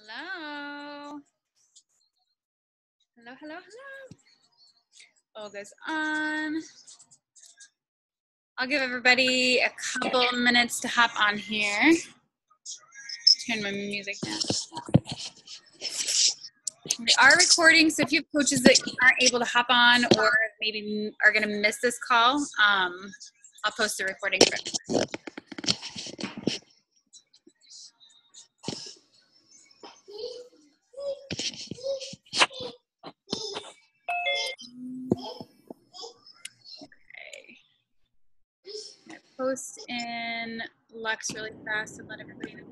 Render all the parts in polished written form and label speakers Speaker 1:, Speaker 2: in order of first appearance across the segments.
Speaker 1: Hello. Hello, hello, hello. Olga's on. I'll give everybody a couple minutes to hop on here. Turn my music down. We are recording, so if you have coaches that aren't able to hop on or maybe are going to miss this call, I'll post the recording for it. Okay. Post in Lux really fast and let everybody know.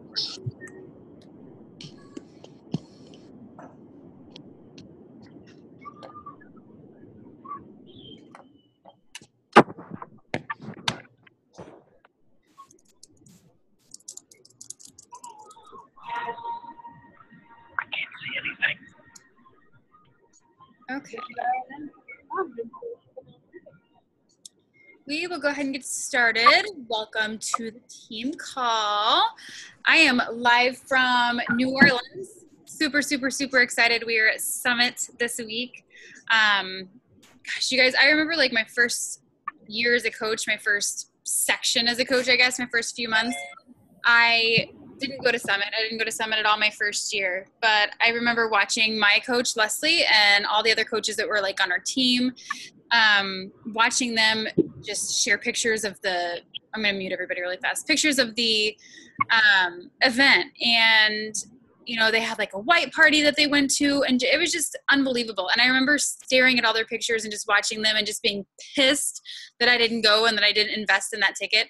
Speaker 1: Okay. We will go ahead and get started. Welcome to the team call. I am live from New Orleans. Super, super, super excited. We are at Summit this week. Gosh, you guys, I remember like my first year as a coach, my first section as a coach, I guess, my first few months. I didn't go to Summit. I didn't go to Summit at all my first year, but I remember watching my coach, Leslie, and all the other coaches that were like on our team, watching them just share pictures of the, I'm going to mute everybody really fast, pictures of the event. And, you know, they had like a white party that they went to, and it was just unbelievable. And I remember staring at all their pictures and just watching them and just being pissed that I didn't go and that I didn't invest in that ticket.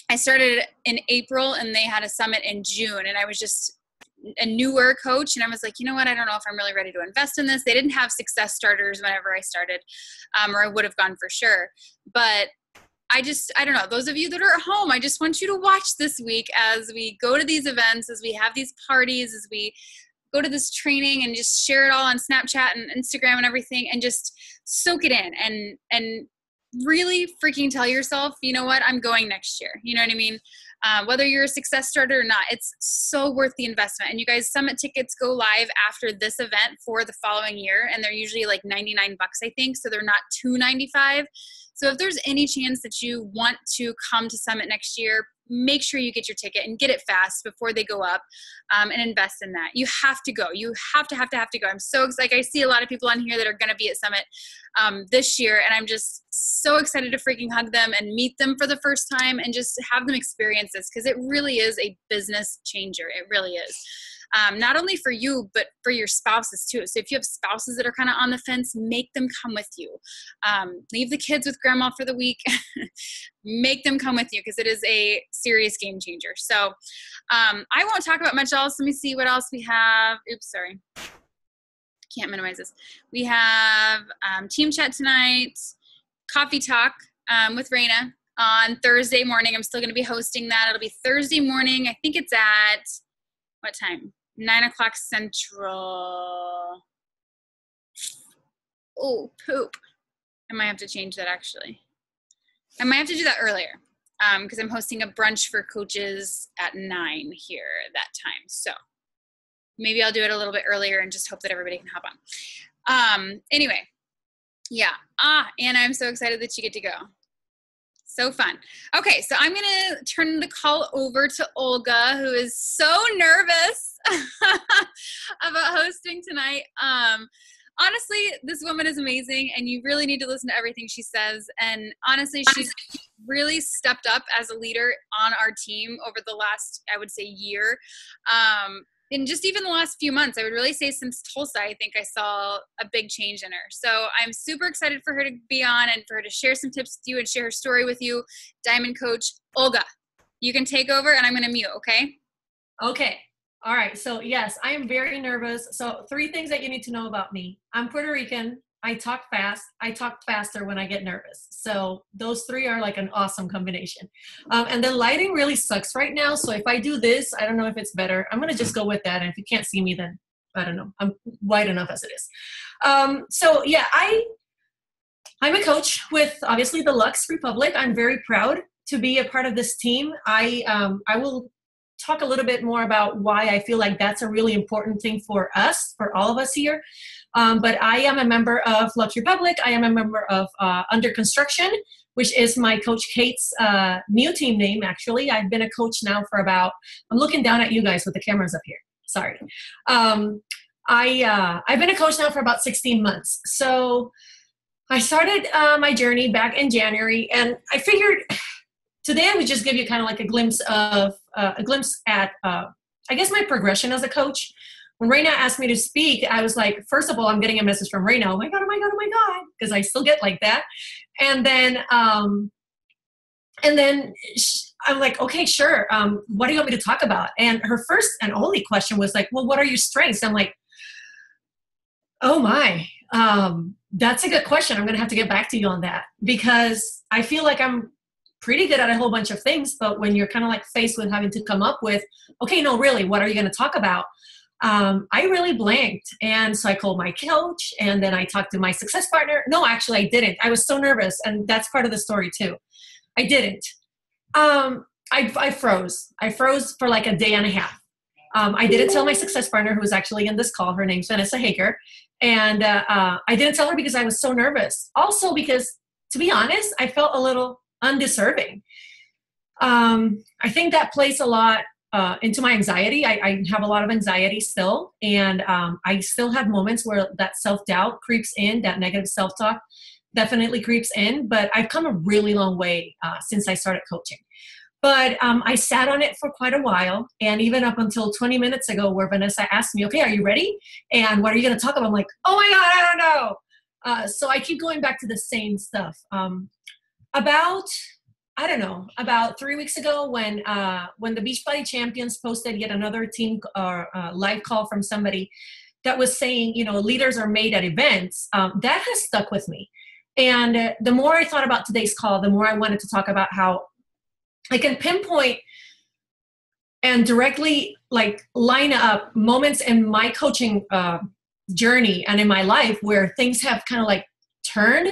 Speaker 1: I started in April and they had a summit in June, and I was just a newer coach, and I was like, you know what, I don't know if I'm really ready to invest in this. They didn't have success starters whenever I started, or I would have gone for sure. But I don't know, those of you that are at home, I just want you to watch this week as we go to these events, as we have these parties, as we go to this training, and just share it all on Snapchat and Instagram and everything, and just soak it in and really freaking tell yourself, you know what, I'm going next year. You know what I mean? Whether you're a success starter or not, it's so worth the investment. And you guys, Summit tickets go live after this event for the following year, and they're usually like $99, I think. So they're not $295. So if there's any chance that you want to come to Summit next year, make sure you get your ticket and get it fast before they go up, and invest in that. You have to go. You have to go. I'm so excited. Like, I see a lot of people on here that are going to be at Summit this year, and I'm just so excited to freaking hug them and meet them for the first time and just have them experience this, because it really is a business changer. It really is. Not only for you, but for your spouses too. So if you have spouses that are kind of on the fence, make them come with you. Leave the kids with grandma for the week. Make them come with you, because it is a serious game changer. So I won't talk about much else. Let me see what else we have. Oops, sorry. Can't minimize this. We have team chat tonight, coffee talk with Raina on Thursday morning. I'm still going to be hosting that. It'll be Thursday morning. I think it's at, what time? 9 o'clock Central. Oh, poop. I might have to change that, actually. I might have to do that earlier, because I'm hosting a brunch for coaches at 9 here that time. So maybe I'll do it a little bit earlier and just hope that everybody can hop on. Anyway, yeah. And I'm so excited that you get to go. So fun. Okay, so I'm going to turn the call over to Olga, who is so nervous about hosting tonight. Honestly, this woman is amazing, and you really need to listen to everything she says. And honestly, she's really stepped up as a leader on our team over the last, I would say, year. And just even the last few months, I would really say since Tulsa, I think I saw a big change in her. So I'm super excited for her to be on and for her to share some tips with you and share her story with you. Diamond Coach Olga, you can take over, and I'm going to mute, okay?
Speaker 2: Okay. All right. So yes, I am very nervous. So 3 things that you need to know about me. I'm Puerto Rican. I talk fast. I talk faster when I get nervous. So those 3 are like an awesome combination. And the lighting really sucks right now. So if I do this, I don't know if it's better. I'm going to just go with that. And if you can't see me, then I don't know. I'm wide enough as it is. So yeah, I'm a coach with obviously the Lux Republic. I'm very proud to be a part of this team. I will talk a little bit more about why I feel like that's a really important thing for us, for all of us here. But I am a member of Lux Republic. I am a member of Under Construction, which is my Coach Kate's new team name, actually. I've been a coach now for about, I'm looking down at you guys with the cameras up here. Sorry. I've been a coach now for about 16 months. So I started my journey back in January, and I figured today I would just give you kind of like a glimpse at, I guess, my progression as a coach. When Raina asked me to speak, I was like, first of all, I'm getting a message from Raina. Oh my God, oh my God, oh my God. Because I still get like that. And then I'm like, okay, sure. What do you want me to talk about? And her first and only question was like, well, what are your strengths? I'm like, oh my, that's a good question. I'm going to have to get back to you on that, because I feel like I'm pretty good at a whole bunch of things. But when you're kind of like faced with having to come up with, okay, no, really, what are you going to talk about? I really blanked. And so I called my coach, and then I talked to my success partner. No, actually I didn't. I was so nervous. And that's part of the story too. I didn't. I froze. I froze for like a day and a half. I didn't tell my success partner, who was actually in this call. Her name's Vanessa Hager. And I didn't tell her because I was so nervous. Also because, to be honest, I felt a little undeserving. I think that plays a lot into my anxiety. I have a lot of anxiety still. And I still have moments where that self-doubt creeps in, that negative self-talk definitely creeps in. But I've come a really long way since I started coaching. But I sat on it for quite a while, and even up until 20 minutes ago, where Vanessa asked me, okay, are you ready? And what are you going to talk about? I'm like, oh my God, I don't know. So I keep going back to the same stuff. About 3 weeks ago, when the Beachbody Champions posted yet another team live call from somebody that was saying, leaders are made at events, that has stuck with me. And the more I thought about today's call, the more I wanted to talk about how I can pinpoint and directly like line up moments in my coaching journey and in my life where things have kind of like turned,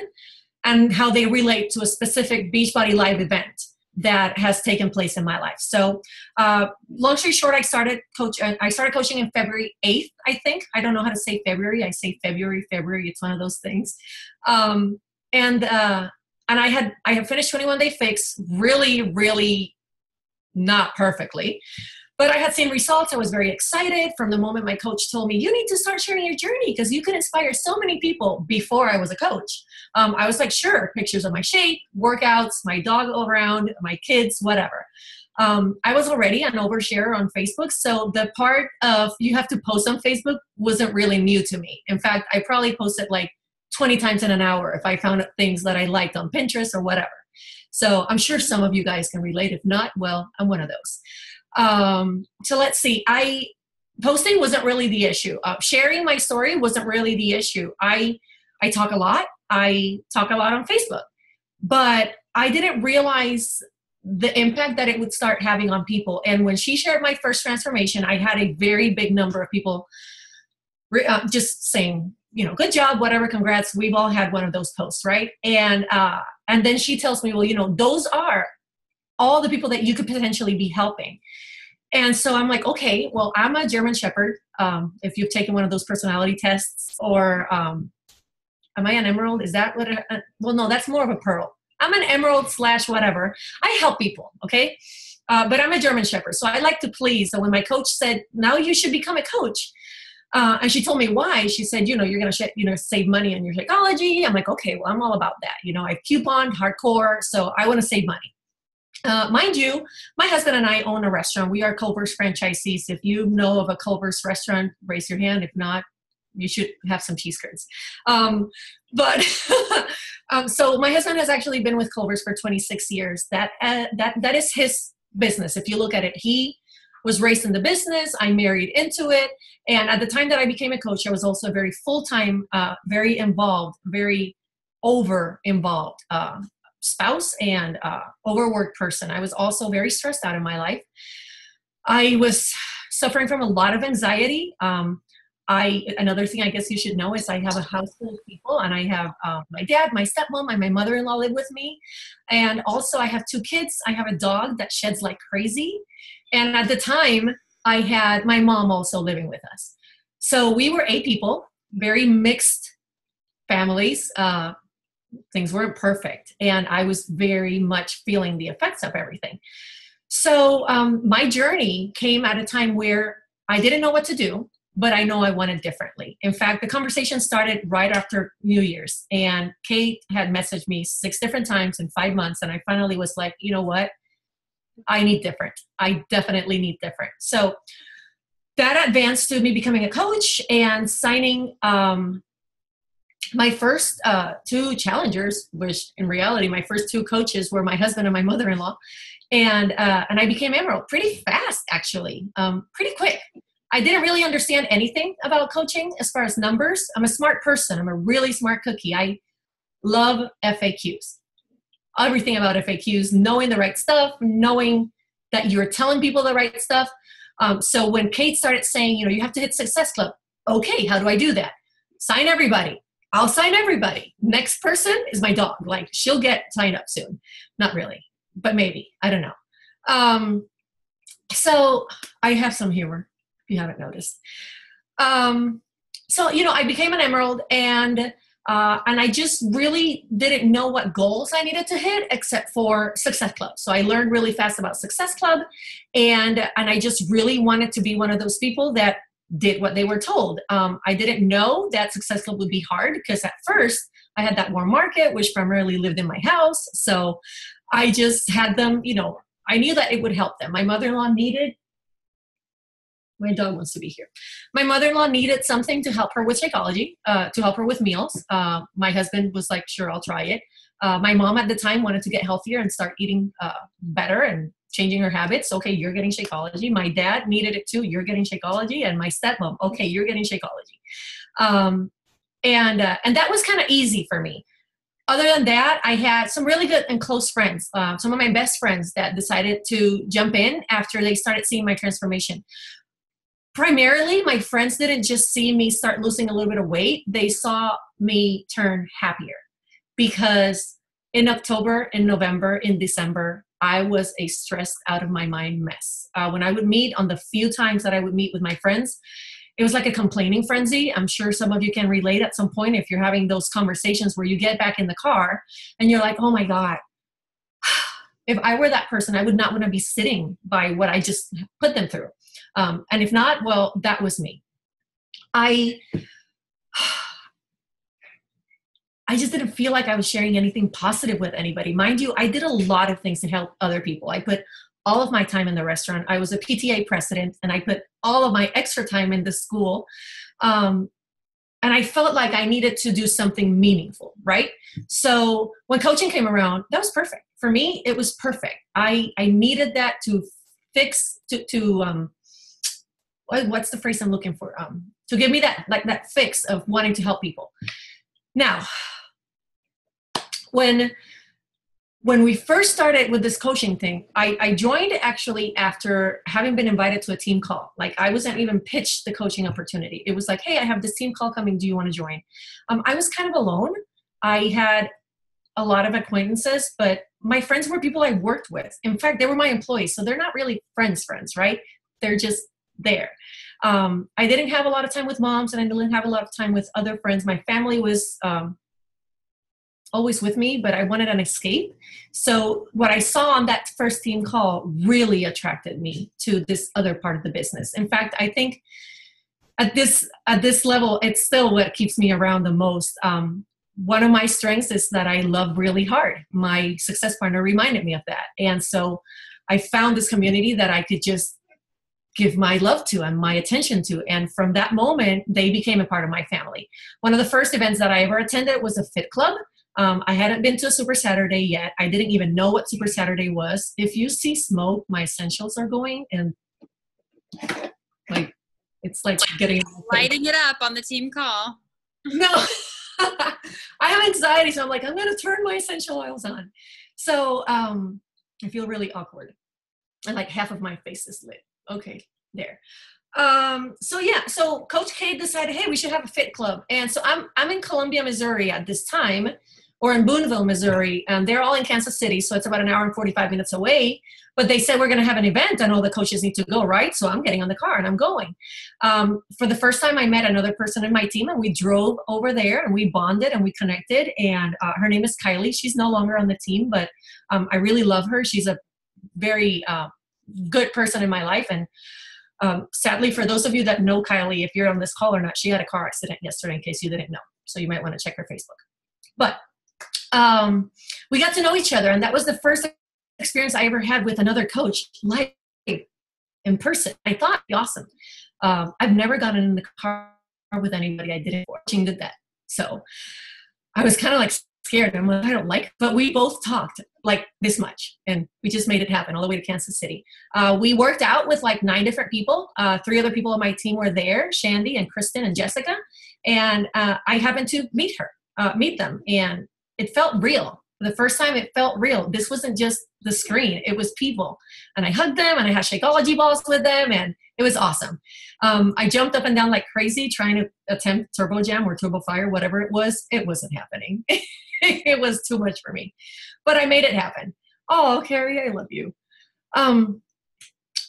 Speaker 2: and how they relate to a specific Beachbody Live event that has taken place in my life. So long story short, I started coaching in February 8th, I think. I don't know how to say February. I say February. It's one of those things. And I had finished 21 Day Fix really, really not perfectly, but I had seen results. I was very excited from the moment my coach told me, you need to start sharing your journey because you can inspire so many people. Before I was a coach, I was like, sure, pictures of my shape, workouts, my dog around, my kids, whatever. I was already an oversharer on Facebook. So the part of you have to post on Facebook wasn't really new to me. In fact, I probably posted like 20 times in an hour if I found things that I liked on Pinterest or whatever. So I'm sure some of you guys can relate. If not, well, I'm one of those. So let's see. Posting wasn't really the issue. Sharing my story wasn't really the issue. I talk a lot. I talk a lot on Facebook. But I didn't realize the impact that it would start having on people. And when she shared my first transformation, I had a very big number of people just saying, good job, whatever, congrats. We've all had one of those posts, right? And then she tells me, well, those are all the people that you could potentially be helping. And so I'm like, okay, well, I'm a German Shepherd. If you've taken one of those personality tests, or am I an emerald? Is that what well, no, that's more of a pearl. I'm an emerald / whatever. I help people, okay? But I'm a German Shepherd, so I like to please. So when my coach said, now you should become a coach, and she told me why. She said, you're going to save money on your psychology. I'm like, okay, well, I'm all about that. I've couponed hardcore, so I want to save money. Mind you, my husband and I own a restaurant. We are Culver's franchisees. If you know of a Culver's restaurant, raise your hand. If not, you should have some cheese curds. So my husband has actually been with Culver's for 26 years. That is his business. If you look at it, he was raised in the business. I married into it. And at the time that I became a coach, I was also a very full-time, very involved, very over-involved spouse and overworked person. I was also very stressed out in my life. I was suffering from a lot of anxiety. Another thing I guess you should know is I have a house full of people, and I have my dad, my stepmom, and my mother-in-law live with me. And also I have 2 kids. I have a dog that sheds like crazy. And at the time, I had my mom also living with us. So we were 8 people, very mixed families. Things weren't perfect. And I was very much feeling the effects of everything. So my journey came at a time where I didn't know what to do, but I know I wanted differently. In fact, the conversation started right after New Year's, and Kate had messaged me 6 different times in 5 months. And I finally was like, you know what? I need different. I definitely need different. So that advanced to me becoming a coach and signing my first 2 challengers, which in reality, my first 2 coaches were my husband and my mother-in-law. And I became Emerald pretty fast, actually, pretty quick. I didn't really understand anything about coaching as far as numbers. I'm a smart person. I'm a really smart cookie. I love FAQs. Everything about FAQs, knowing the right stuff, knowing that you're telling people the right stuff. So when Kate started saying, you have to hit Success Club. Okay, how do I do that? Sign everybody. I'll sign everybody. Next person is my dog. Like, she'll get signed up soon. Not really, but maybe. I don't know. So I have some humor, if you haven't noticed. So I became an Emerald, and I just really didn't know what goals I needed to hit except for Success Club. So I learned really fast about Success Club, and I just really wanted to be one of those people that did what they were told. I didn't know that Success Club would be hard, because at first I had that warm market, which primarily lived in my house. So I just had them, I knew that it would help them. My mother-in-law needed, my dog wants to be here. My mother-in-law needed something to help her with Shakeology, to help her with meals. My husband was like, sure, I'll try it. My mom at the time wanted to get healthier and start eating better and changing her habits. Okay, you're getting Shakeology. My dad needed it too. You're getting Shakeology. And my stepmom, okay, you're getting Shakeology. And that was kind of easy for me. Other than that, I had some really good and close friends, some of my best friends that decided to jump in after they started seeing my transformation. Primarily, my friends didn't just see me start losing a little bit of weight. They saw me turn happier, because in October, in November, in December, I was a stressed out of my mind mess. When I would meet, on the few times that I would meet with my friends, it was like a complaining frenzy. I'm sure some of you can relate at some point if you're having those conversations where you get back in the car and you're like, oh my God, if I were that person, I would not want to be sitting by what I just put them through. And if not, well, that was me. I just didn't feel like I was sharing anything positive with anybody. Mind you, I did a lot of things to help other people. I put all of my time in the restaurant. I was a PTA president, and I put all of my extra time in the school. And I felt like I needed to do something meaningful, right? So when coaching came around, that was perfect. For me, it was perfect. I needed that to fix, what's the phrase I'm looking for? To give me that fix of wanting to help people. Now, when we first started with this coaching thing, I joined actually after having been invited to a team call. Like, I wasn't even pitched the coaching opportunity. It was like, hey, I have this team call coming. Do you want to join? I was kind of alone. I had a lot of acquaintances, but my friends were people I worked with. In fact, they were my employees. So they're not really friends, right? They're just there. I didn't have a lot of time with moms, and I didn't have a lot of time with other friends. My family was always with me, but I wanted an escape. So what I saw on that first team call really attracted me to this other part of the business. In fact, I think at this level, it's still what keeps me around the most. One of my strengths is that I love really hard. My success partner reminded me of that. And so I found this community that I could just give my love to and my attention to. And from that moment, they became a part of my family. One of the first events that I ever attended was a fit club. I hadn't been to a Super Saturday yet. I didn't even know what Super Saturday was. If you see smoke, my essentials are going, and like, it's like getting
Speaker 1: lighting it up on the team call.
Speaker 2: No, I have anxiety, so I'm like, I'm going to turn my essential oils on. So I feel really awkward, and like half of my face is lit. Okay, there. So Coach Kate decided, hey, we should have a fit club. And so I'm in Columbia, Missouri at this time, or in Boonville, Missouri. They're all in Kansas City, so it's about an hour and 45 minutes away. But they said we're going to have an event and all the coaches need to go, right? So I'm getting on the car and I'm going. For the first time, I met another person in my team, and we drove over there and we bonded and we connected. And her name is Kylie. She's no longer on the team, but I really love her. She's a very good person in my life. And sadly, for those of you that know Kylie, if you're on this call or not, she had a car accident yesterday, in case you didn't know. So you might want to check her Facebook. But we got to know each other, and that was the first experience I ever had with another coach, live in person. I thought it'd be awesome. I've never gotten in the car with anybody I didn't before. Ching did that. So I was kind of like scared. I'm like, I don't like it. But we both talked like this much, and we just made it happen all the way to Kansas City. We worked out with like 9 different people. 3 other people on my team were there, Shandy and Kristen and Jessica. And I happened to meet them. And it felt real. For the first time, it felt real. This wasn't just the screen. It was people. And I hugged them, and I had Shakeology balls with them, and it was awesome. I jumped up and down like crazy trying to attempt Turbo Jam or Turbo Fire, whatever it was. It wasn't happening. It was too much for me. But I made it happen. Oh, Carrie, I love you.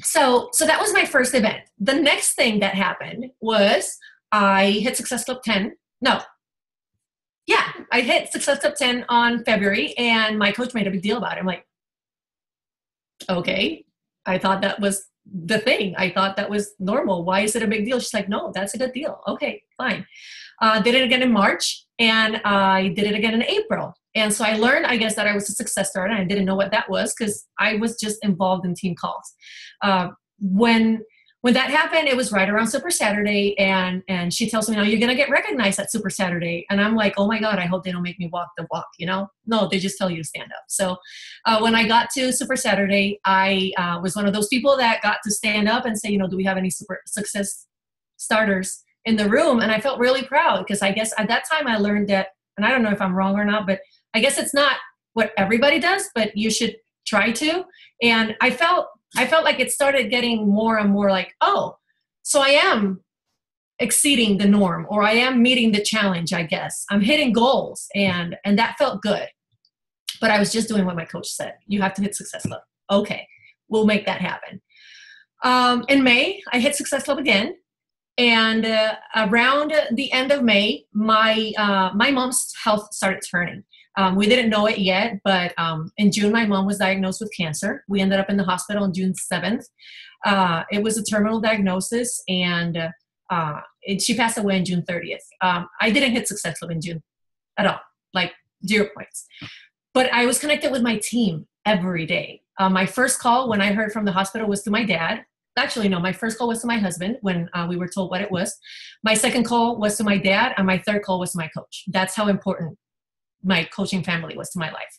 Speaker 2: So that was my first event. The next thing that happened was I hit Success Club 10. No. Yeah, I hit Success Club 10 on February, and my coach made a big deal about it. I'm like, okay, I thought that was the thing. I thought that was normal. Why is it a big deal? She's like, no, that's a good deal. Okay, fine. Did it again in March, and I did it again in April. And so I learned, I guess, that I was a success starter, and I didn't know what that was because I was just involved in team calls. When that happened, it was right around Super Saturday, and she tells me, no, you're going to get recognized at Super Saturday. And I'm like, oh my God, I hope they don't make me walk the walk, you know? No, they just tell you to stand up. So when I got to Super Saturday, I was one of those people that got to stand up and say, you know, do we have any super success starters in the room? And I felt really proud because I guess at that time I learned that, and I don't know if I'm wrong or not, but I guess it's not what everybody does, but you should try to. And I felt like it started getting more and more like, oh, so I am exceeding the norm, or I am meeting the challenge, I guess. I'm hitting goals, and that felt good. But I was just doing what my coach said. You have to hit Success Club. Okay, we'll make that happen. In May, I hit Success Club again. And around the end of May, my mom's health started turning. We didn't know it yet, but in June, my mom was diagnosed with cancer. We ended up in the hospital on June 7th. It was a terminal diagnosis, and she passed away on June 30th. I didn't hit Success Club in June at all, like 0 points. But I was connected with my team every day. My first call when I heard from the hospital was to my dad. Actually, no, my first call was to my husband when we were told what it was. My second call was to my dad, and my third call was to my coach. That's how important my coaching family was to my life.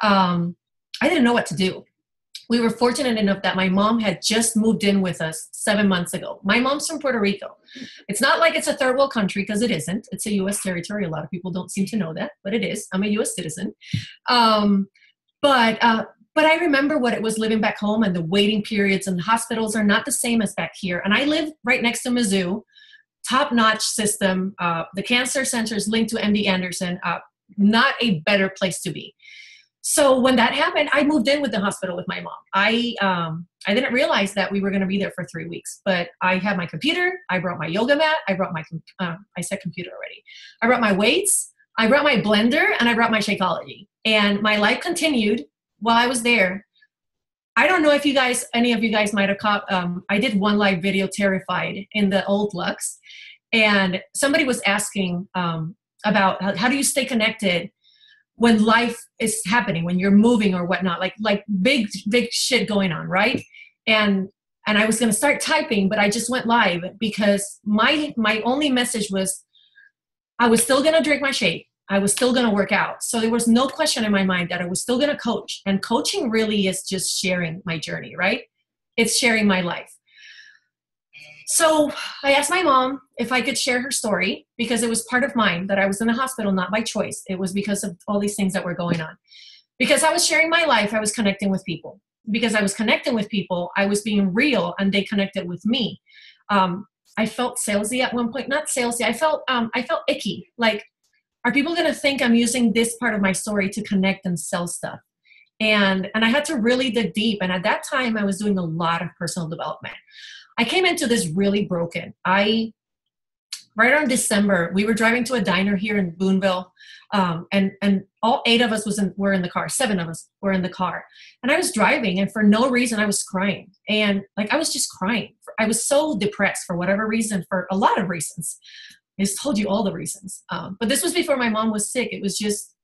Speaker 2: I didn't know what to do. We were fortunate enough that my mom had just moved in with us 7 months ago. My mom's from Puerto Rico. It's not like it's a third world country, because it isn't. It's a U.S. territory. A lot of people don't seem to know that, but it is. I'm a U.S. citizen. But I remember what it was living back home, and the waiting periods, and the hospitals are not the same as back here. And I live right next to Mizzou, top-notch system. The cancer center is linked to MD Anderson. Not a better place to be. So when that happened, I moved in with the hospital with my mom. I didn't realize that we were going to be there for 3 weeks, but I had my computer. I brought my yoga mat. I brought my, I said computer already. I brought my weights. I brought my blender, and I brought my Shakeology. And my life continued while I was there. I don't know if you guys, any of you guys might have caught, I did one live video, Terrified, in the old Lux. And somebody was asking about how do you stay connected when life is happening, when you're moving or whatnot, like big shit going on, right? And I was going to start typing, but I just went live because my only message was I was still going to drink my shake. I was still going to work out. So there was no question in my mind that I was still going to coach. And coaching really is just sharing my journey, right? It's sharing my life. So I asked my mom if I could share her story, because it was part of mine, that I was in the hospital, not by choice. It was because of all these things that were going on. Because I was sharing my life, I was connecting with people. Because I was connecting with people, I was being real, and they connected with me. I felt salesy at one point, not salesy. I felt icky. Like are people going to think I'm using this part of my story to connect and sell stuff? And I had to really dig deep. And at that time, I was doing a lot of personal development. I came into this really broken. Right around December, we were driving to a diner here in Boonville, and all 8 of us were in the car. 7 of us were in the car, and I was driving, and for no reason, I was crying, and I was just crying. I was so depressed for whatever reason, for a lot of reasons. I just told you all the reasons, but this was before my mom was sick. It was just,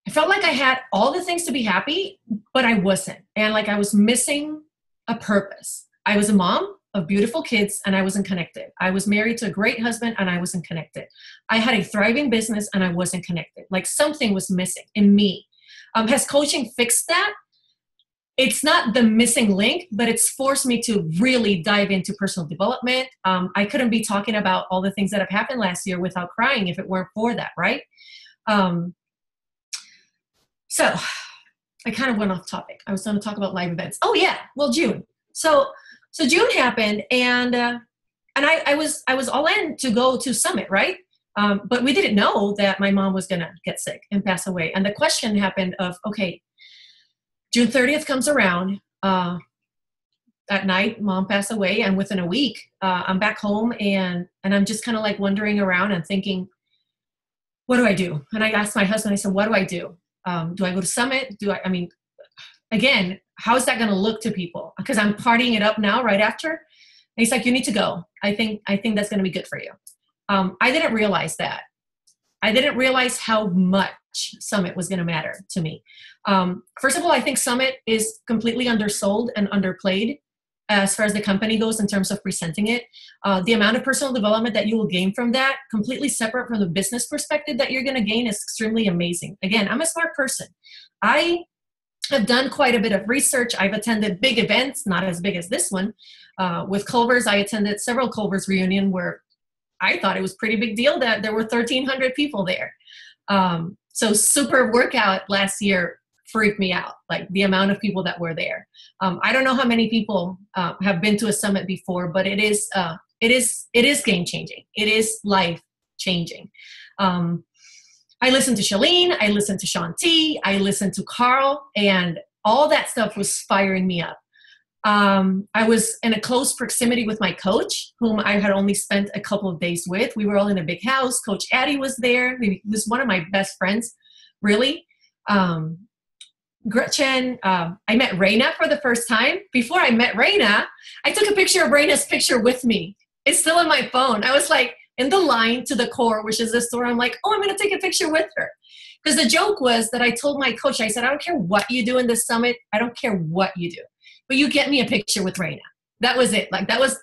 Speaker 2: I felt like I had all the things to be happy, but I wasn't, and I was missing a purpose. I was a mom of beautiful kids, and I wasn't connected. I was married to a great husband, and I wasn't connected. I had a thriving business, and I wasn't connected. Something was missing in me. Has coaching fixed that? It's not the missing link, but it's forced me to really dive into personal development. I couldn't be talking about all the things that have happened last year without crying if it weren't for that, right? So I kind of went off topic. I was going to talk about live events. Oh yeah, well, June. So June happened, and I was all in to go to Summit, right? But we didn't know that my mom was gonna get sick and pass away. And the question happened of, okay, June 30th comes around. At night, mom passed away, and within a week, I'm back home, and I'm just kind of wandering around and thinking, what do I do? And I asked my husband, I said, what do I do? Do I go to Summit? Again, how is that going to look to people? Because I'm partying it up now right after. And he's like, you need to go. I think that's going to be good for you. I didn't realize that. I didn't realize how much Summit was going to matter to me. First of all, I think Summit is completely undersold and underplayed as far as the company goes in terms of presenting it. The amount of personal development that you will gain from that, completely separate from the business perspective that you're going to gain, is extremely amazing. Again, I'm a smart person. I have done quite a bit of research. I've attended big events, not as big as this one. With Culver's, I attended several Culver's reunion where I thought it was a pretty big deal that there were 1,300 people there. So super workout last year freaked me out, the amount of people that were there. I don't know how many people have been to a summit before, but it is game changing. It is life changing. I listened to Shalene, I listened to Sean T, I listened to Carl, and all that stuff was firing me up. I was in a close proximity with my coach, whom I had only spent a couple of days with. We were all in a big house. Coach Addie was there. He was one of my best friends, really. Gretchen, I met Raina for the first time. Before I met Raina, I took a picture of Raina's picture with me. It's still on my phone. I was in the line to the core, which is the store. I'm I'm going to take a picture with her. Because the joke was that I told my coach, I said, I don't care what you do in this summit. I don't care what you do. But you get me a picture with Raina. That was it. That was,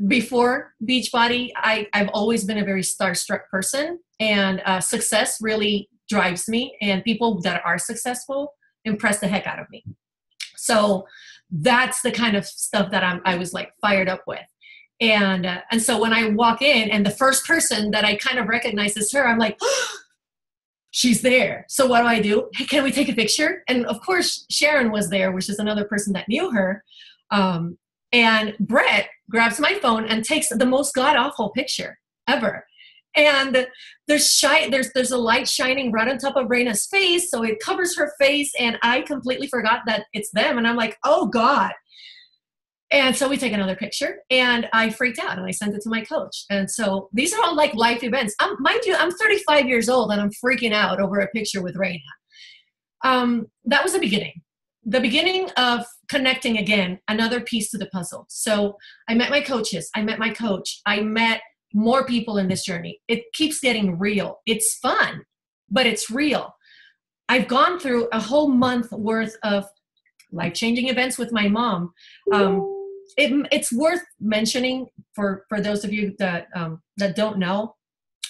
Speaker 2: before Beachbody, I've always been a very starstruck person. And success really drives me. And people that are successful impress the heck out of me. So that's the kind of stuff that I was fired up with. And so when I walk in and the first person that I kind of recognize is her, I'm she's there. So what do? Hey, can we take a picture? And of course, Sharon was there, which is another person that knew her. And Brett grabs my phone and takes the most god-awful picture ever. And there's a light shining right on top of Raina's face, so it covers her face, and I completely forgot that it's them. And I'm oh God. And so we take another picture, and I freaked out, and I sent it to my coach. And so these are all life events. Mind you, I'm 35 years old, and I'm freaking out over a picture with Raina. That was the beginning of connecting again, another piece to the puzzle. So I met my coaches. I met my coach. I met more people in this journey. It keeps getting real. It's fun, but it's real. I've gone through a whole month worth of life-changing events with my mom. It's worth mentioning for those of you that don't know.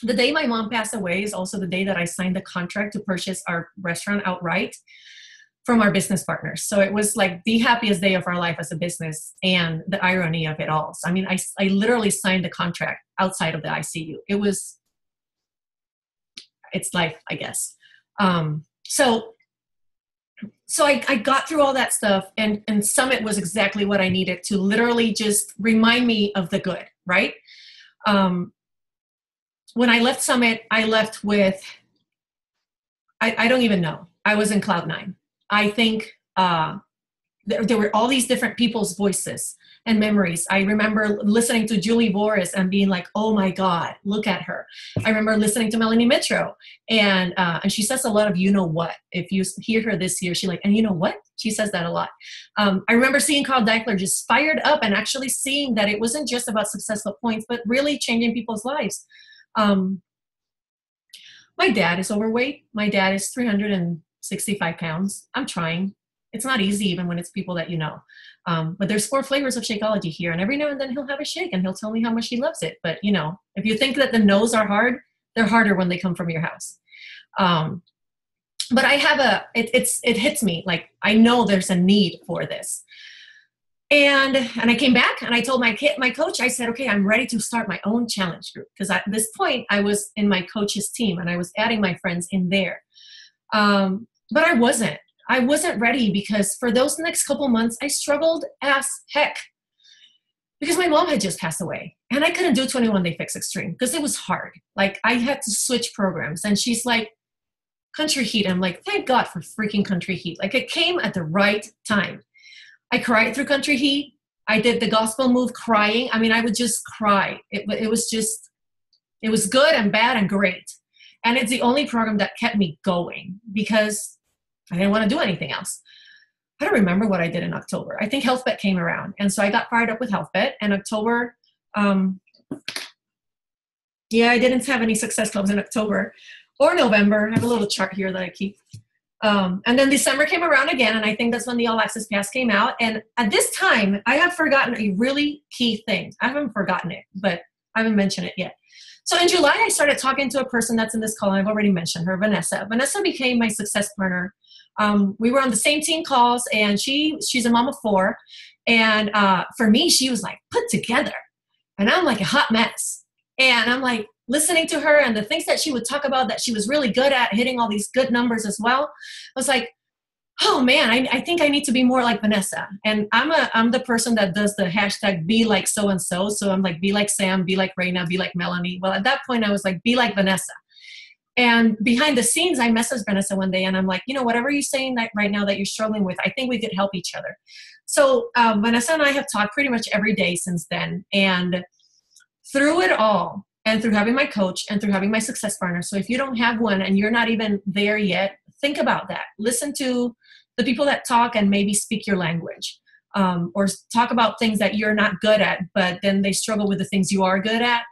Speaker 2: The day my mom passed away is also the day that I signed the contract to purchase our restaurant outright from our business partners. So it was the happiest day of our life as a business, and the irony of it all. So, I literally signed the contract outside of the ICU. It's life, I guess. So I got through all that stuff, and Summit was exactly what I needed to literally just remind me of the good, right? When I left Summit, I left with, I don't even know. I was in cloud nine. I think there were all these different people's voices and memories. I remember listening to Julie Boris and being like, oh my God, look at her. I remember listening to Melanie Mitro, and she says a lot of, you know what, if you hear her this year, she like, and you know what? She says that a lot. I remember seeing Carl Deichler just fired up and actually seeing that it wasn't just about successful points, but really changing people's lives. My dad is overweight. My dad is 365 pounds. I'm trying. It's not easy even when it's people that you know. But there's 4 flavors of Shakeology here, and every now and then he'll have a shake and he'll tell me how much he loves it. But, you know, if you think that the no's are hard, they're harder when they come from your house. But I have it hits me. Like, I know there's a need for this. And I came back and I told my coach, I said, okay, I'm ready to start my own challenge group. Because at this point I was in my coach's team and I was adding my friends in there. But I wasn't ready, because for those next couple months, I struggled as heck because my mom had just passed away and I couldn't do 21 Day Fix Extreme because it was hard. Like, I had to switch programs, and she's like, Country Heat. I'm like, thank God for freaking Country Heat. Like, it came at the right time. I cried through Country Heat. I did the gospel move crying. I mean, I would just cry. It was good and bad and great. And it's the only program that kept me going because I didn't want to do anything else. I don't remember what I did in October. I think Health Bet came around. And so I got fired up with Health Bet. And October, I didn't have any success clubs in October or November. I have a little chart here that I keep. And then December came around again, and I think that's when the All Access Pass came out. And at this time, I have forgotten a really key thing. I haven't forgotten it, but I haven't mentioned it yet. So in July, I started talking to a person that's in this call, and I've already mentioned her, Vanessa. Vanessa became my success partner. We were on the same team calls, and she's a mom of 4. And for me, she was like put together, and I'm like a hot mess. And I'm like listening to her and the things that she would talk about that she was really good at, hitting all these good numbers as well. I was like, oh man, I think I need to be more like Vanessa. And I'm the person that does the hashtag be like so-and-so. So I'm like, be like Sam, be like Raina, be like Melanie. Well, at that point I was like, be like Vanessa. And behind the scenes, I messaged Vanessa one day and I'm like, you know, whatever you're saying that right now that you're struggling with, I think we could help each other. So Vanessa and I have talked pretty much every day since then. And through it all, and through having my coach and through having my success partner. So if you don't have one and you're not even there yet, think about that. Listen to the people that talk and maybe speak your language, or talk about things that you're not good at, but then they struggle with the things you are good at.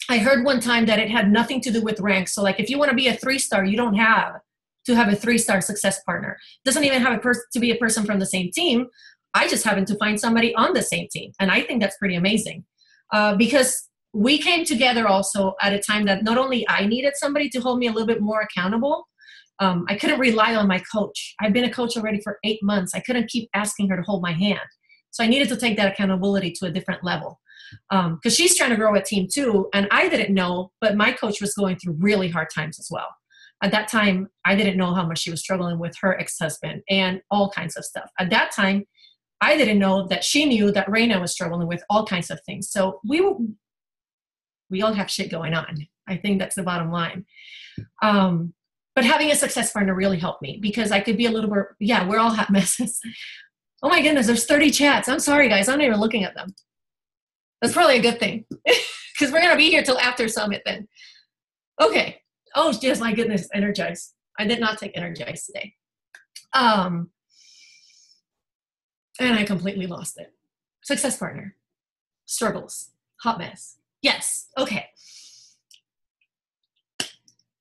Speaker 2: I heard one time that it had nothing to do with rank. So like if you want to be a 3-star, you don't have to have a 3-star success partner. It doesn't even have to be a person from the same team. I just happened to find somebody on the same team. And I think that's pretty amazing, because we came together also at a time that not only I needed somebody to hold me a little bit more accountable. I couldn't rely on my coach. I've been a coach already for 8 months. I couldn't keep asking her to hold my hand. So I needed to take that accountability to a different level, because she's trying to grow a team too. And I didn't know, but my coach was going through really hard times as well. At that time, I didn't know how much she was struggling with her ex-husband and all kinds of stuff. At that time, I didn't know that she knew that Raina was struggling with all kinds of things. So we all have shit going on. I think that's the bottom line. But having a success partner really helped me, because I could be a little more, we're all hot messes. Oh my goodness, there's 30 chats. I'm sorry, guys. I'm not even looking at them. That's probably a good thing, because we're going to be here till after Summit then. Okay. Oh, yes, my goodness, Energize. I did not take Energize today. And I completely lost it. Success partner. Struggles. Hot mess. Yes. Okay.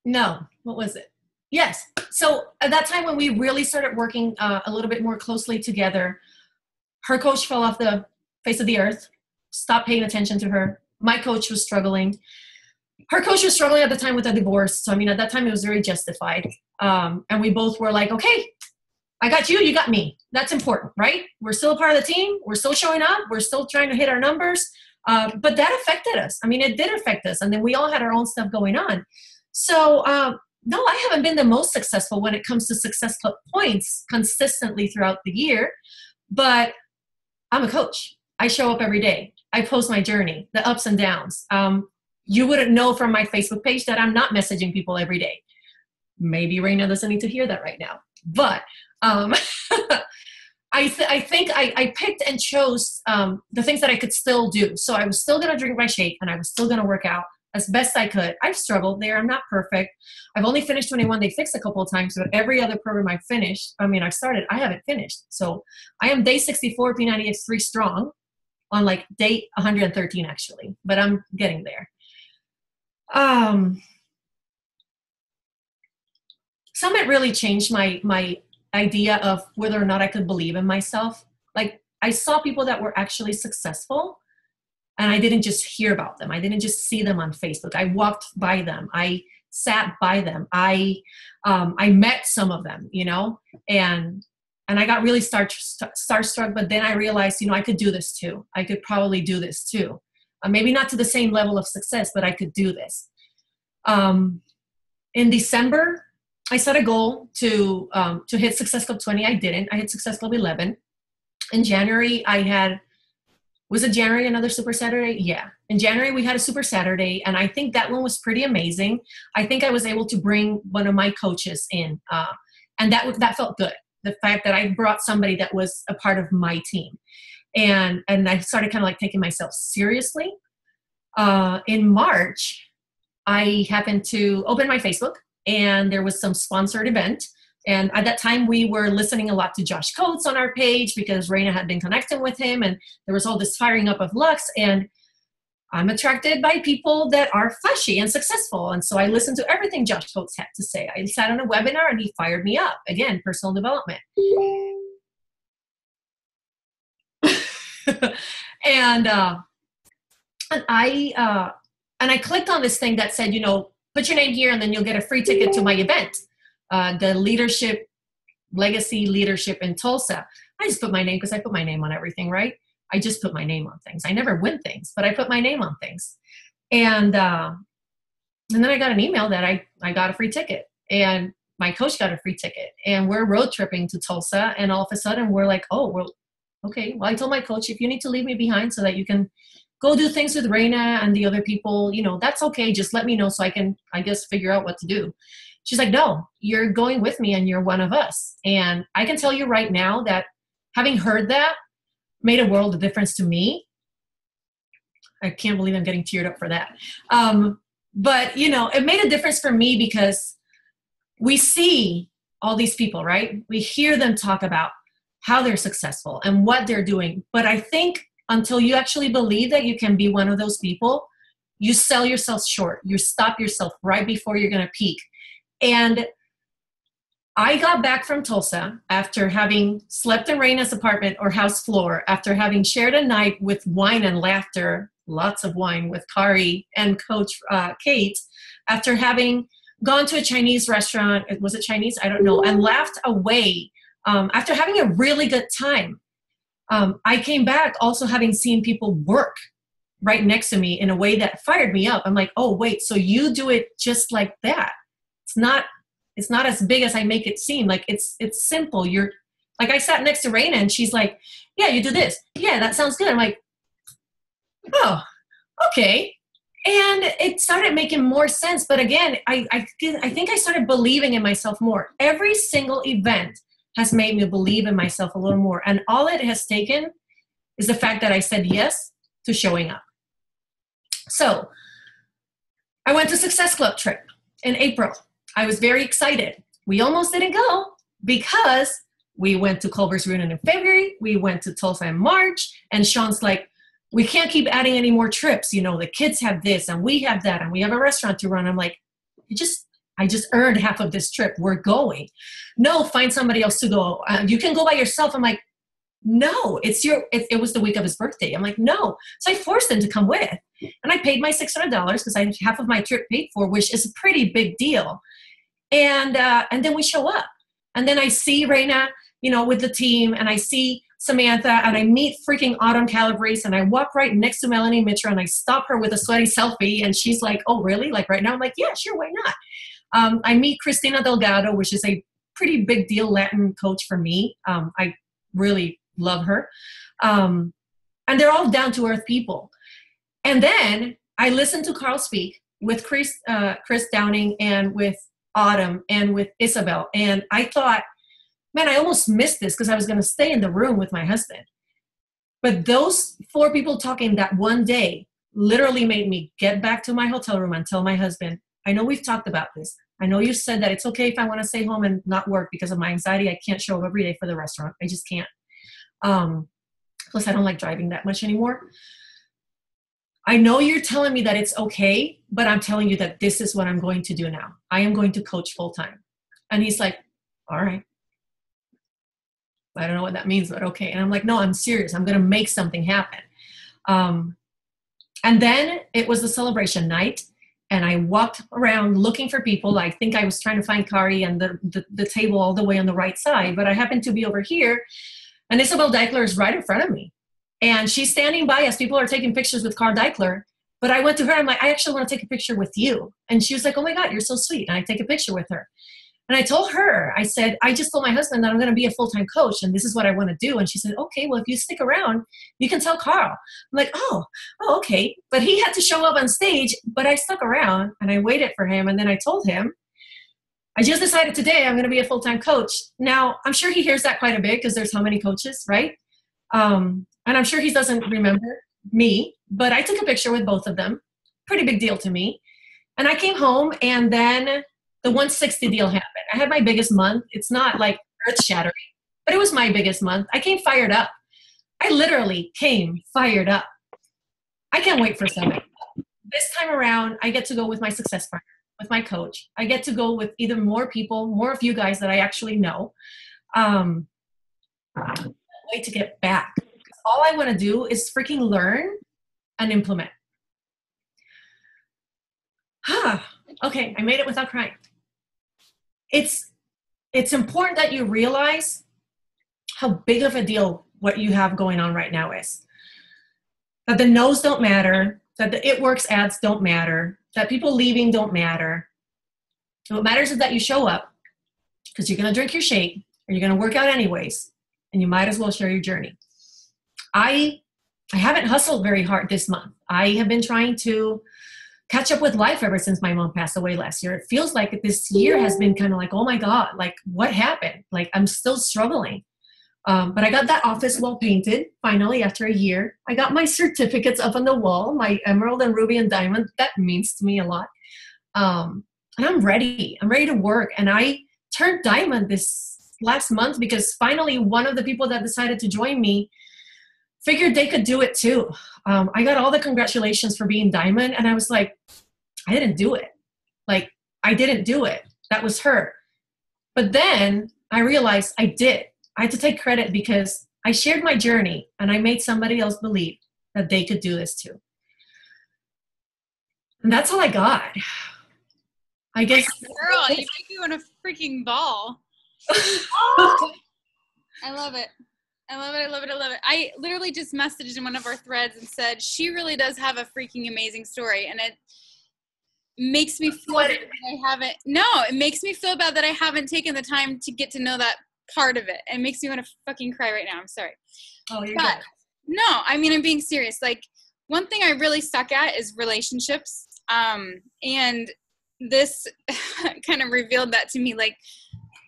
Speaker 2: No. What was it? Yes. So at that time when we really started working a little bit more closely together, her coach fell off the face of the earth, stopped paying attention to her. My coach was struggling. Her coach was struggling at the time with a divorce. So, I mean, at that time it was very justified. And we both were like, okay, I got you, you got me. That's important, right? We're still a part of the team. We're still showing up. We're still trying to hit our numbers. But that affected us. I mean, it did affect us. And then we all had our own stuff going on. So, no, I haven't been the most successful when it comes to success club points consistently throughout the year, but I'm a coach. I show up every day. I post my journey, the ups and downs. You wouldn't know from my Facebook page that I'm not messaging people every day. Maybe Raina doesn't need to hear that right now, but I think I picked and chose the things that I could still do. So I was still going to drink my shake and I was still going to work out as best I could. I've struggled there. I'm not perfect. I've only finished 21 Day Fix a couple of times, but every other program I've started, I haven't finished. So I am day 64 P90X3 strong on like day 113 actually, but I'm getting there. Summit really changed my idea of whether or not I could believe in myself. Like I saw people that were actually successful and I didn't just hear about them. I didn't just see them on Facebook. I walked by them. I sat by them. I met some of them, you know, and I got really starstruck, but then I realized, you know, I could do this too. I could probably do this too. Maybe not to the same level of success, but I could do this. In December, I set a goal to hit Success Club 20. I didn't. I hit Success Club 11. In January, was it January another Super Saturday? Yeah. In January, we had a Super Saturday, and I think that one was pretty amazing. I think I was able to bring one of my coaches in, and that felt good. The fact that I brought somebody that was a part of my team. And I started kind of like taking myself seriously. In March, I happened to open my Facebook, and there was some sponsored event. And at that time, we were listening a lot to Josh Coates on our page because Raina had been connecting with him, and there was all this firing up of Lux. And I'm attracted by people that are flashy and successful. And so I listened to everything Josh Coates had to say. I sat on a webinar and he fired me up. Again, personal development. and I clicked on this thing that said, you know, put your name here and then you'll get a free ticket to my event. The Legacy Leadership in Tulsa. I just put my name because I put my name on everything, right? I just put my name on things. I never win things, but I put my name on things. And then I got an email that I got a free ticket, and my coach got a free ticket, and we're road tripping to Tulsa. And all of a sudden we're like, oh, well, okay. Well, I told my coach, if you need to leave me behind so that you can go do things with Raina and the other people, you know, that's okay. Just let me know so I can, I guess, figure out what to do. She's like, no, you're going with me and you're one of us. And I can tell you right now that having heard that made a world of difference to me. I can't believe I'm getting teared up for that. But, you know, it made a difference for me because we see all these people, right? We hear them talk about how they're successful and what they're doing. But I think until you actually believe that you can be one of those people, you sell yourself short. You stop yourself right before you're going to peak. And I got back from Tulsa after having slept in Raina's apartment or house floor, after having shared a night with wine and laughter, lots of wine with Kari and Coach Kate, after having gone to a Chinese restaurant, was it Chinese? I don't know, and laughed away, after having a really good time. I came back also having seen people work right next to me in a way that fired me up. I'm like, oh, wait, so you do it just like that. It's not as big as I make it seem. Like it's simple. You're like, I sat next to Raina and she's like, yeah, you do this. Yeah, that sounds good. I'm like, oh, okay. And it started making more sense. But again, I think I started believing in myself more. Every single event has made me believe in myself a little more. And all it has taken is the fact that I said yes to showing up. So I went to Success Club trip in April. I was very excited. We almost didn't go because we went to Culver's Reunion in February. We went to Tulsa in March. And Sean's like, we can't keep adding any more trips. You know, the kids have this and we have that and we have a restaurant to run. I'm like, I just earned half of this trip. We're going. No, find somebody else to go. You can go by yourself. I'm like, no, it was the week of his birthday. I'm like, no. So I forced him to come with. And I paid my $600 because I had half of my trip paid for, which is a pretty big deal. And then we show up. And then I see Raina, you know, with the team, and I see Samantha, and I meet freaking Autumn Calabrese, and I walk right next to Melanie Mitra, and I stop her with a sweaty selfie, and she's like, oh, really? Like right now? I'm like, yeah, sure, why not? I meet Cristina Delgado, which is a pretty big deal Latin coach for me. I really love her. And And they're all down to earth people. And then I listened to Carl speak with Chris Downing and with Autumn and with Isabel. And I thought, man, I almost missed this because I was going to stay in the room with my husband. But those 4 people talking that one day literally made me get back to my hotel room and tell my husband, I know we've talked about this. I know you said that it's okay if I want to stay home and not work because of my anxiety. I can't show up every day for the restaurant. I just can't. Plus, I don't like driving that much anymore. I know you're telling me that it's okay, but I'm telling you that this is what I'm going to do now. I am going to coach full time. And he's like, all right. I don't know what that means, but okay. And I'm like, no, I'm serious. I'm going to make something happen. And then it was the celebration night. And I walked around looking for people. I think I was trying to find Kari and the table all the way on the right side, but I happened to be over here. And Isabel Deichler is right in front of me. And she's standing by as people are taking pictures with Carl Deichler. But I went to her, I'm like, I actually want to take a picture with you. And she was like, oh my God, you're so sweet. And I take a picture with her. And I told her, I said, I just told my husband that I'm going to be a full-time coach and this is what I want to do. And she said, okay, well, if you stick around, you can tell Carl. I'm like, oh, okay. But he had to show up on stage, but I stuck around and I waited for him. And then I told him, I just decided today I'm going to be a full-time coach. Now, I'm sure he hears that quite a bit because there's how many coaches, right? And I'm sure he doesn't remember me, but I took a picture with both of them. Pretty big deal to me. And I came home and then the 160 deal happened. I had my biggest month. It's not like earth-shattering, but it was my biggest month. I came fired up. I literally came fired up. I can't wait for Summit. This time around, I get to go with my success partner, with my coach. I get to go with either more people, more of you guys that I actually know. Wait to get back. All I want to do is freaking learn and implement. Okay, I made it without crying. It's important that you realize how big of a deal what you have going on right now is. That the no's don't matter, that the it works ads don't matter, that people leaving don't matter. What matters is that you show up because you're going to drink your shake or you're going to work out anyways, and you might as well share your journey. I haven't hustled very hard this month. I have been trying to catch up with life ever since my mom passed away last year. It feels like this year has been kind of like, oh my God, like what happened? Like I'm still struggling. But I got that office wall painted finally after a year. I got my certificates up on the wall, my emerald and ruby and diamond. That means to me a lot. And I'm ready. I'm ready to work. And I turned diamond this last month because finally one of the people that decided to join me figured they could do it too. I got all the congratulations for being diamond. And I was like, I didn't do it. Like, I didn't do it. That was her. But then I realized I did. I had to take credit because I shared my journey and I made somebody else believe that they could do this too. And that's all I got. I guess.
Speaker 1: Girl, you make me want a freaking ball. I love it. I love it. I love it. I love it. I literally just messaged in one of our threads and said, she really does have a freaking amazing story. And it makes me feel bad that it makes me feel bad that I haven't taken the time to get to know that part of it. It makes me want to fucking cry right now. I'm sorry.
Speaker 2: Oh, you're
Speaker 1: but
Speaker 2: good.
Speaker 1: No, I mean, I'm being serious. Like, one thing I really suck at is relationships. And this kind of revealed that to me. Like,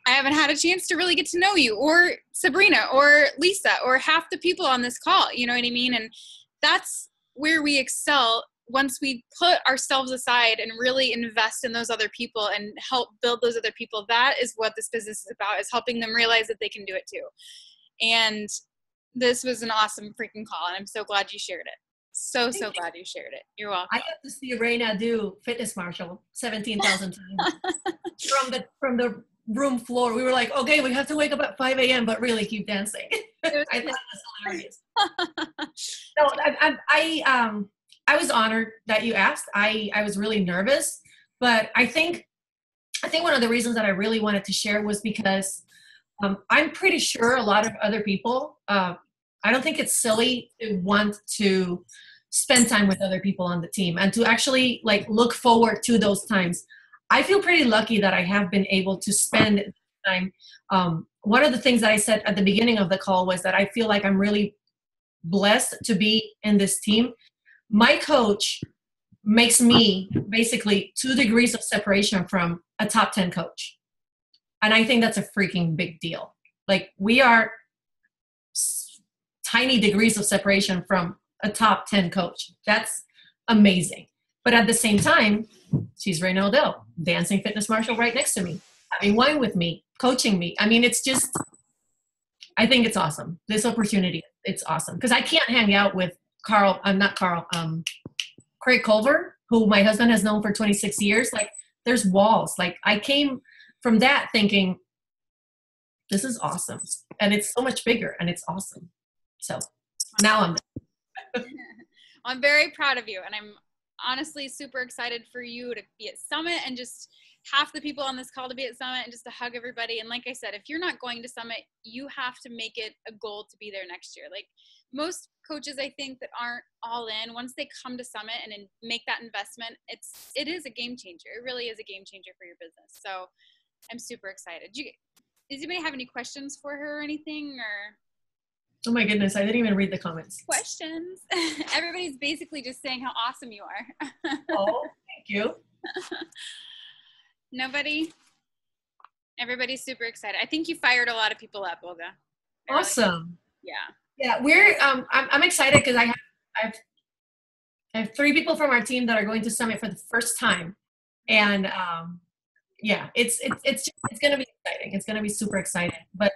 Speaker 1: I haven't had a chance to really get to know you or Sabrina or Lisa or half the people on this call. You know what I mean? And that's where we excel once we put ourselves aside and really invest in those other people and help build those other people. That is what this business is about, is helping them realize that they can do it too. And this was an awesome freaking call. And I'm so glad you shared it. So glad you shared it. You're welcome.
Speaker 2: I got to see Raina do Fitness Marshall 17,000 times from the room floor. We were like, okay, we have to wake up at 5 a.m., but really keep dancing. I thought it was hilarious. No, I was honored that you asked. I was really nervous, but I think one of the reasons that I really wanted to share was because I'm pretty sure a lot of other people, I don't think it's silly to want to spend time with other people on the team and to actually like look forward to those times. I feel pretty lucky that I have been able to spend time. One of the things that I said at the beginning of the call was that I feel like I'm really blessed to be in this team. My coach makes me basically 2 degrees of separation from a top 10 coach. And I think that's a freaking big deal. Like, we are tiny degrees of separation from a top 10 coach. That's amazing. But at the same time, she's Reina Odell, dancing fitness marshal right next to me, having wine with me, coaching me. I mean, it's just, I think it's awesome. This opportunity, it's awesome. Because I can't hang out with Craig Culver, who my husband has known for 26 years. Like, there's walls. Like, I came from that thinking, this is awesome. And it's so much bigger and it's awesome. So now I'm done.
Speaker 1: I'm very proud of you, and I'm honestly super excited for you to be at Summit, and just half the people on this call to be at Summit, and just to hug everybody. And like I said, if you're not going to Summit, you have to make it a goal to be there next year. Like, most coaches, I think, that aren't all in, once they come to Summit and make that investment, it is a game changer. It really is a game changer for your business. So I'm super excited. Does anybody have any questions for her or anything, or?
Speaker 2: Oh my goodness, I didn't even read the comments.
Speaker 1: Questions. Everybody's basically just saying how awesome you are.
Speaker 2: Oh, thank you.
Speaker 1: Nobody? Everybody's super excited. I think you fired a lot of people up, Olga.
Speaker 2: Awesome.
Speaker 1: Yeah.
Speaker 2: Yeah, we're I'm excited because I have 3 people from our team that are going to Summit for the first time. And yeah, it's going to be exciting. It's going to be super exciting. But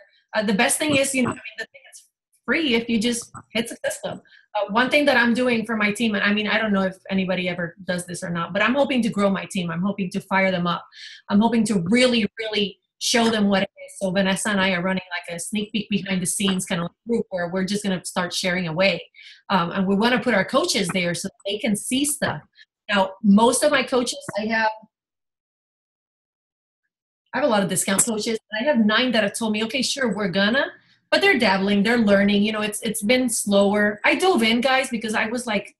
Speaker 2: the best thing is, the thing that's free if you just hit Success Club. One thing that I'm doing for my team, and I don't know if anybody ever does this or not, but I'm hoping to grow my team. I'm hoping to fire them up. I'm hoping to really, really show them what it is. So Vanessa and I are running like a sneak peek behind the scenes kind of group where we're just going to start sharing away. And we want to put our coaches there so they can see stuff. Now, most of my coaches, I have a lot of discount coaches. And I have 9 that have told me, okay, sure, we're gonna. But they're dabbling, they're learning. It's been slower. I dove in, guys, because I was like,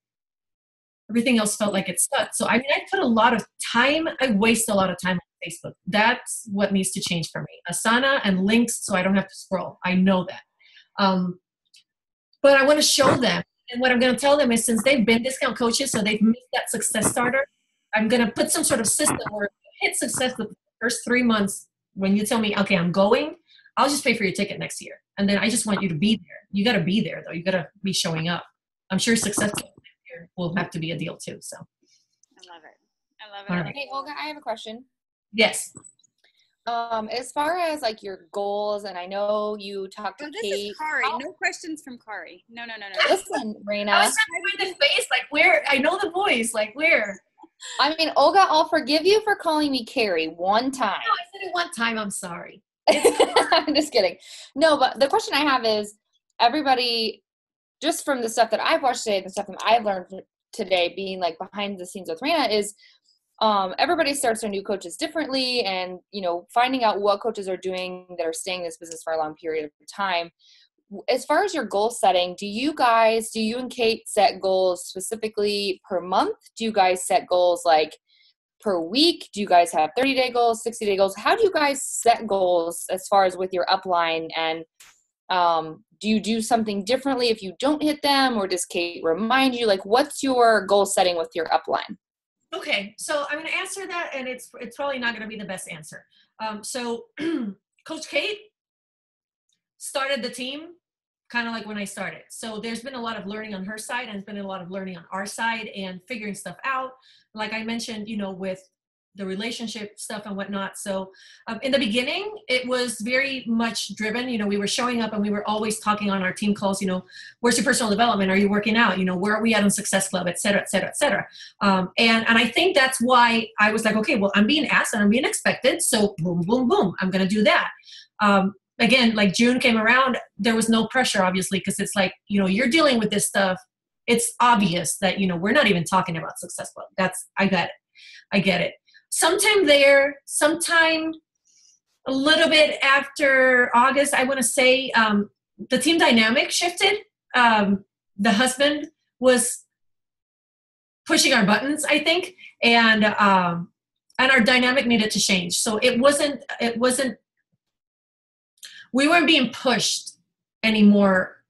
Speaker 2: everything else felt like it sucked. So I put a lot of time. I waste a lot of time on Facebook. That's what needs to change for me. Asana and links, so I don't have to scroll. I know that. But I want to show them. And what I'm going to tell them is, since they've been discount coaches, so they've missed that success starter, I'm going to put some sort of system where hit success the first 3 months. When you tell me, okay, I'm going, I'll just pay for your ticket next year. And then I just want you to be there. You got to be there, though. You got to be showing up. I'm sure success will have to be a deal, too. So
Speaker 1: I love it. All right.
Speaker 3: Hey, Olga, I have a question.
Speaker 2: Yes.
Speaker 3: As far as like your goals, and I know you talked to
Speaker 1: This
Speaker 3: Kate.
Speaker 1: is Kari. No questions from Kari. No.
Speaker 3: Listen, Reina.
Speaker 2: I was trying to find the face, like, where? I know the voice, like, where?
Speaker 3: Olga, I'll forgive you for calling me Carrie one time.
Speaker 2: No, I said it one time. I'm sorry.
Speaker 3: I'm just kidding. No, but the question I have is, everybody, just from the stuff that I've watched today, the stuff that I've learned today, being like behind the scenes with Reina, is everybody starts their new coaches differently, and finding out what coaches are doing that are staying in this business for a long period of time. As far as your goal setting, do you and Kate set goals specifically per month? Do you guys set goals like per week? Do you guys have 30-day goals, 60-day goals? How do you guys set goals as far as with your upline? And do you do something differently if you don't hit them, or does Kate remind you? Like, what's your goal setting with your upline?
Speaker 2: Okay, so I'm going to answer that, and it's probably not going to be the best answer. So Coach Kate started the team kind of like when I started. So there's been a lot of learning on her side, and there's been a lot of learning on our side and figuring stuff out. Like I mentioned, with the relationship stuff and whatnot. So in the beginning, it was very much driven. We were showing up and we were always talking on our team calls, where's your personal development? Are you working out? Where are we at on Success Club, et cetera, et cetera, et cetera. And I think that's why I was like, okay, well, I'm being asked and I'm being expected. So boom, boom, boom, I'm going to do that. Again, like June came around, there was no pressure, obviously, because it's like, you're dealing with this stuff. It's obvious that, we're not even talking about Success Club. I get it. Sometime a little bit after August, I want to say the team dynamic shifted. The husband was pushing our buttons, I think, and our dynamic needed to change. So it wasn't, we weren't being pushed anymore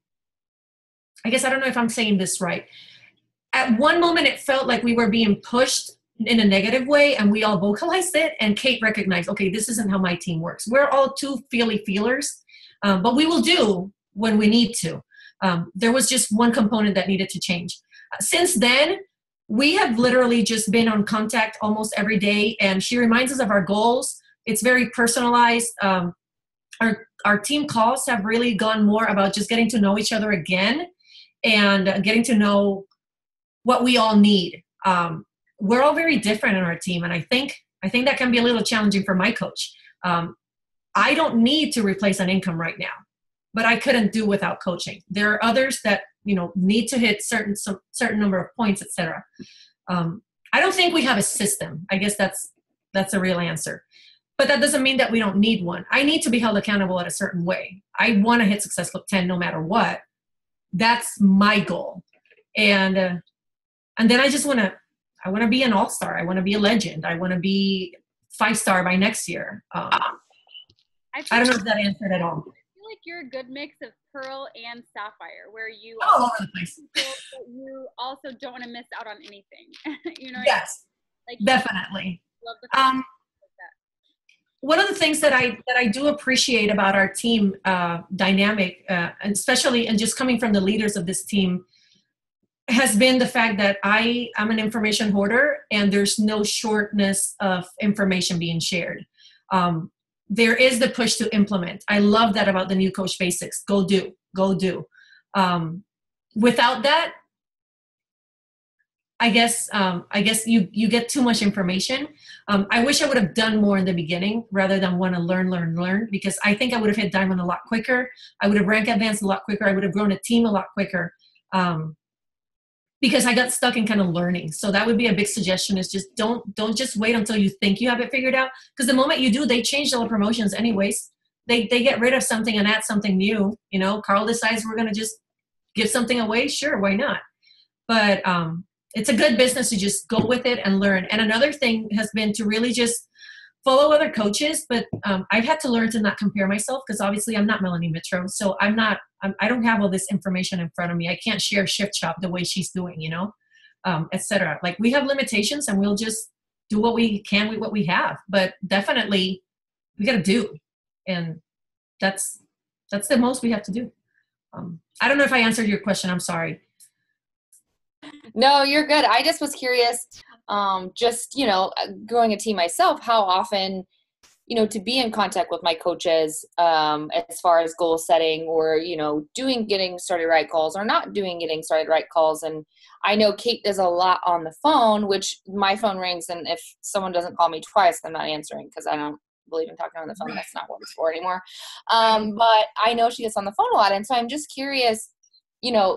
Speaker 2: I guess I don't know if I'm saying this right. At one moment, it felt like we were being pushed in a negative way, and we all vocalized it. And Kate recognized, okay, this isn't how my team works. We're all too feelers, but we will do when we need to. There was just one component that needed to change. Since then, we have literally just been on contact almost every day, and she reminds us of our goals. It's very personalized. Our team calls have really gone more about just getting to know each other again and getting to know what we all need. We're all very different in our team, and I think that can be a little challenging for my coach. I don't need to replace an income right now, but I couldn't do without coaching. There are others that need to hit certain number of points, etc. I don't think we have a system. I guess that's a real answer. But that doesn't mean that we don't need one. I need to be held accountable in a certain way. I want to hit Success Club 10 no matter what. That's my goal. And then I just want to be an all-star. I want to be a legend. I want to be 5-star by next year. I don't know if that answered at all.
Speaker 1: I feel like you're a good mix of pearl and sapphire, where you
Speaker 2: all over the place.
Speaker 1: You also don't want to miss out on anything.
Speaker 2: Yes, like definitely.
Speaker 1: Love the
Speaker 2: one of the things that I do appreciate about our team dynamic, and especially and just coming from the leaders of this team, has been the fact that I'm an information hoarder, and there's no shortness of information being shared. There is the push to implement. I love that about the new Coach Basics. Go do. Without that, I guess you get too much information. I wish I would have done more in the beginning rather than want to learn, because I think I would have hit diamond a lot quicker. I would have rank advanced a lot quicker. I would have grown a team a lot quicker, because I got stuck in kind of learning. So that would be a big suggestion, is just don't just wait until you think you have it figured out, because the moment you do, they change all the promotions anyways. They get rid of something and add something new. Carl decides we're going to just give something away. Sure, why not? But it's a good business to just go with it and learn. And another thing has been to really just follow other coaches, but I've had to learn to not compare myself, because obviously I'm not Melanie Mitro, so I don't have all this information in front of me. I can't share Shift Shop the way she's doing, etc. Like, we have limitations, and we'll just do what we can with what we have. But definitely, we got to do, and that's the most we have to do. I don't know if I answered your question. I'm sorry.
Speaker 3: No, you're good. I just was curious, growing a team myself, how often, to be in contact with my coaches, as far as goal setting, or, doing getting started right calls or not doing getting started right calls. And I know Kate does a lot on the phone, which my phone rings, and if someone doesn't call me twice, I'm not answering, because I don't believe in talking on the phone. That's not what it's for anymore. But I know she gets on the phone a lot. And so I'm just curious,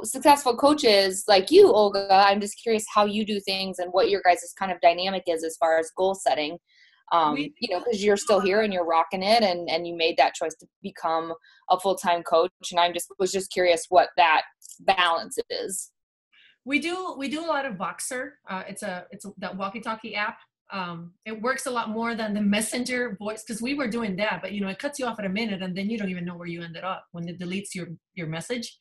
Speaker 3: successful coaches like you, Olga, I'm just curious how you do things and what your guys' kind of dynamic is as far as goal setting, because you're still here and you're rocking it, and you made that choice to become a full-time coach. And was just curious what that balance is.
Speaker 2: We do a lot of Voxer. It's that walkie-talkie app. It works a lot more than the messenger voice, because we were doing that, but it cuts you off at a minute, and then you don't even know where you ended up when it deletes your message.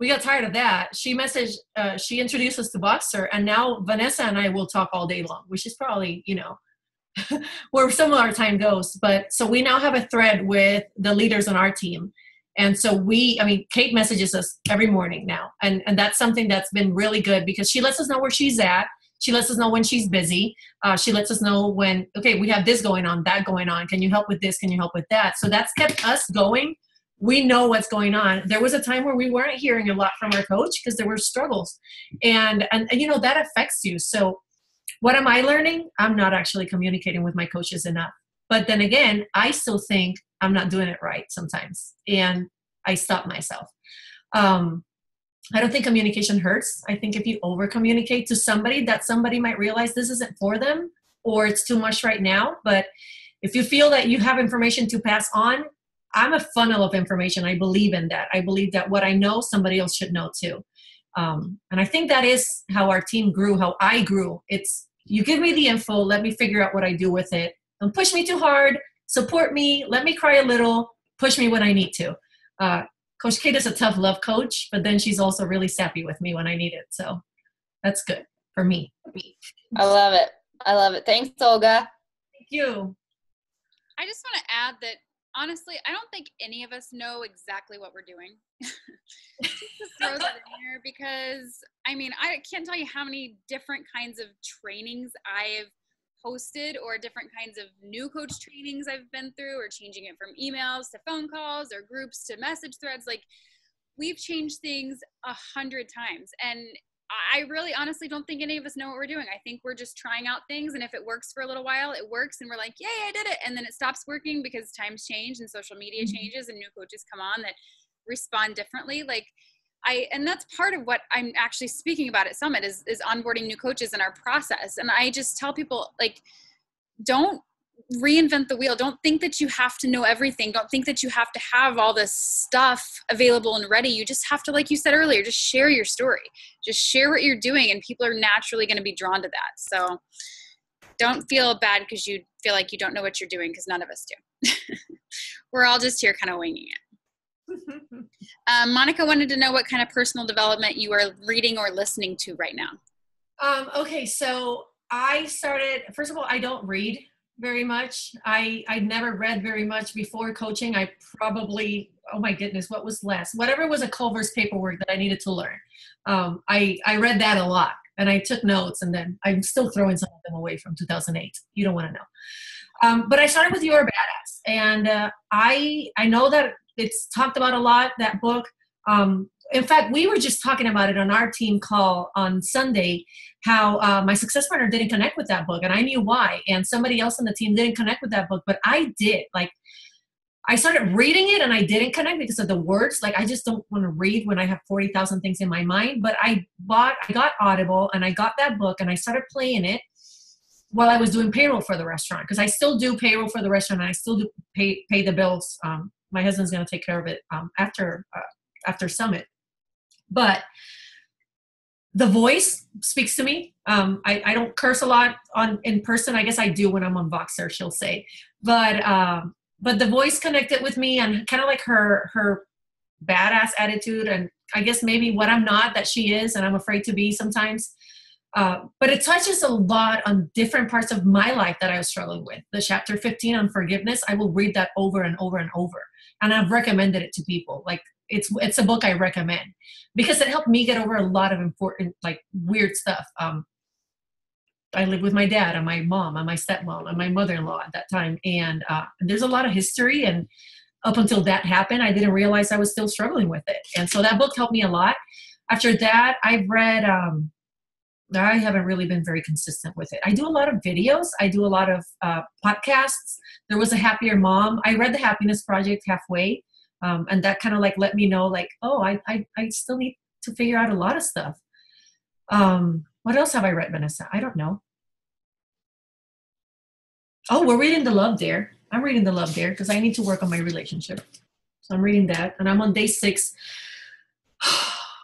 Speaker 2: We got tired of that. She introduced us to Voxer, and now Vanessa and I will talk all day long, which is probably, where some of our time goes. But so we now have a thread with the leaders on our team. And so Kate messages us every morning now. And that's something that's been really good, because she lets us know where she's at. She lets us know when she's busy. She lets us know when, okay, we have this going on, that going on. Can you help with this? Can you help with that? So that's kept us going. We know what's going on. There was a time where we weren't hearing a lot from our coach because there were struggles, and that affects you. So what am I learning? I'm not actually communicating with my coaches enough. But then again, I still think I'm not doing it right sometimes, and I stop myself. I don't think communication hurts. I think if you over communicate to somebody, that somebody might realize this isn't for them, or it's too much right now. But if you feel that you have information to pass on, I'm a funnel of information. I believe in that. I believe that what I know, somebody else should know too. And I think that is how our team grew, how I grew. It's, you give me the info, let me figure out what I do with it. Don't push me too hard, support me, let me cry a little, push me when I need to. Coach Kate is a tough love coach, but then she's also really sappy with me when I need it. So that's good for me.
Speaker 3: I love it. I love it. Thanks, Olga.
Speaker 2: Thank you.
Speaker 1: I just want to add that honestly, I don't think any of us know exactly what we're doing. Just to throw that in here, because I mean, I can't tell you how many different kinds of trainings I've hosted, or different kinds of new coach trainings I've been through, or changing it from emails to phone calls or groups to message threads. Like, we've changed things 100 times, and I really honestly don't think any of us know what we're doing. I think we're just trying out things, and if it works for a little while, it works, and we're like, yay, I did it. And then it stops working because times change and social media changes and new coaches come on that respond differently. And that's part of what I'm actually speaking about at Summit is onboarding new coaches in our process. And I just tell people, like, don't reinvent the wheel. Don't think that you have to know everything. Don't think that you have to have all this stuff available and ready. You just have to, like you said earlier, just share your story. Just share what you're doing, and people are naturally going to be drawn to that. So don't feel bad because you feel like you don't know what you're doing, because none of us do. We're all just here kind of winging it. Monica wanted to know what kind of personal development you are reading or listening to right now.
Speaker 2: Okay, so I started, first of all, I don't read very much. I never read very much before coaching. I probably, oh my goodness, what was less? Whatever was a Culver's paperwork that I needed to learn. I read that a lot, and I took notes, and then I'm still throwing some of them away from 2008. You don't want to know. But I started with You're a Badass, and I know that it's talked about a lot, that book. In fact, we were just talking about it on our team call on Sunday, how my success partner didn't connect with that book, and I knew why. And somebody else on the team didn't connect with that book, but I did. Like, I started reading it, and I didn't connect because of the words. Like, I just don't want to read when I have 40,000 things in my mind. But I got Audible, and I got that book, and I started playing it while I was doing payroll for the restaurant, because I still do payroll for the restaurant, and I still do pay the bills. My husband's going to take care of it after Summit. But the voice speaks to me. I don't curse a lot in person. I guess I do when I'm on Voxer, she'll say. But the voice connected with me, and kind of like her badass attitude, and I guess maybe what I'm not that she is, and I'm afraid to be sometimes. But it touches a lot on different parts of my life that I was struggling with. The chapter 15 on forgiveness, I will read that over and over and over. And I've recommended it to people. Like, it's a book I recommend because it helped me get over a lot of important, like, weird stuff. I lived with my dad and my mom and my stepmom and my mother-in-law at that time. And there's a lot of history. And up until that happened, I didn't realize I was still struggling with it. And so that book helped me a lot. After that, I've read, I haven't really been very consistent with it. I do a lot of videos. I do a lot of podcasts. There was a Happier Mom. I read The Happiness Project halfway. And that kind of like let me know, like, oh, I still need to figure out a lot of stuff. What else have I read, Vanessa? I don't know. Oh, we're reading The Love Dare. I'm reading The Love Dare because I need to work on my relationship. So I'm reading that, and I'm on day 6,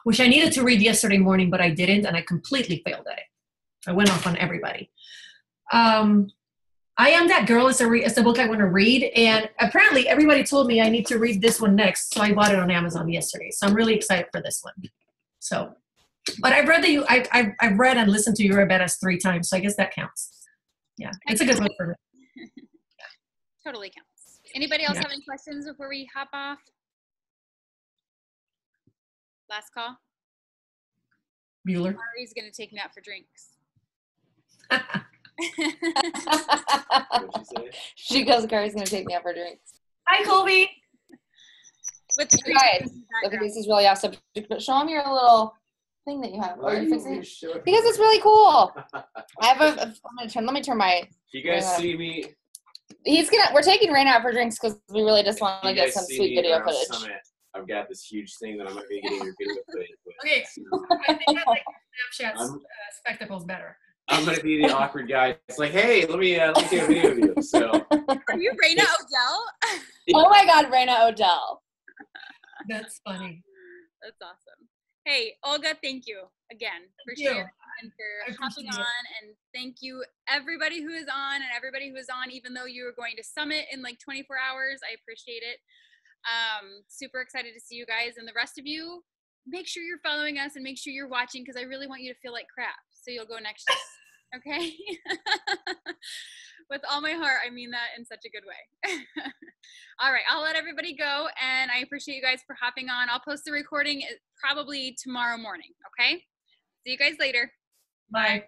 Speaker 2: which I needed to read yesterday morning, but I didn't, and I completely failed at it. I went off on everybody. I Am That Girl is the book I want to read, and apparently everybody told me I need to read this one next, so I bought it on Amazon yesterday. So I'm really excited for this one. So, but I've read I've read and listened to You're a Badass 3 times, so I guess that counts. Yeah, it's a good book for me.
Speaker 1: Totally counts. Anybody else have any questions before we hop off? Last call.
Speaker 2: Bueller.
Speaker 1: Ari's going to take me out for drinks.
Speaker 3: She goes, Kari's going to take me out for drinks.
Speaker 2: Hi, Colby.
Speaker 1: With
Speaker 3: guys, I think this is really awesome. But show them your little thing that you have. Are you fixing it? Because it's really cool. I have let me turn my.
Speaker 4: You guys see me?
Speaker 3: We're taking Raina out for drinks because we really just want to get some sweet video footage.
Speaker 4: Summit, I've got this huge thing that I'm going to be getting your video footage with.
Speaker 2: Okay, I think I like Snapchat spectacles better.
Speaker 4: I'm going to be the awkward guy. It's like, hey, let me take a video of you. So.
Speaker 1: Are you Raina Odell?
Speaker 3: Oh my God, Raina Odell.
Speaker 2: That's funny.
Speaker 1: That's awesome. Hey, Olga, thank you again for sharing and for hopping on. And thank you everybody who is on and everybody who is on, even though you were going to Summit in like 24 hours. I appreciate it. Super excited to see you guys, and the rest of you, make sure you're following us and make sure you're watching, because I really want you to feel like crap, so you'll go next year. Okay? With all my heart, I mean that in such a good way. All right, I'll let everybody go, and I appreciate you guys for hopping on. I'll post the recording probably tomorrow morning, okay? See you guys later.
Speaker 2: Bye.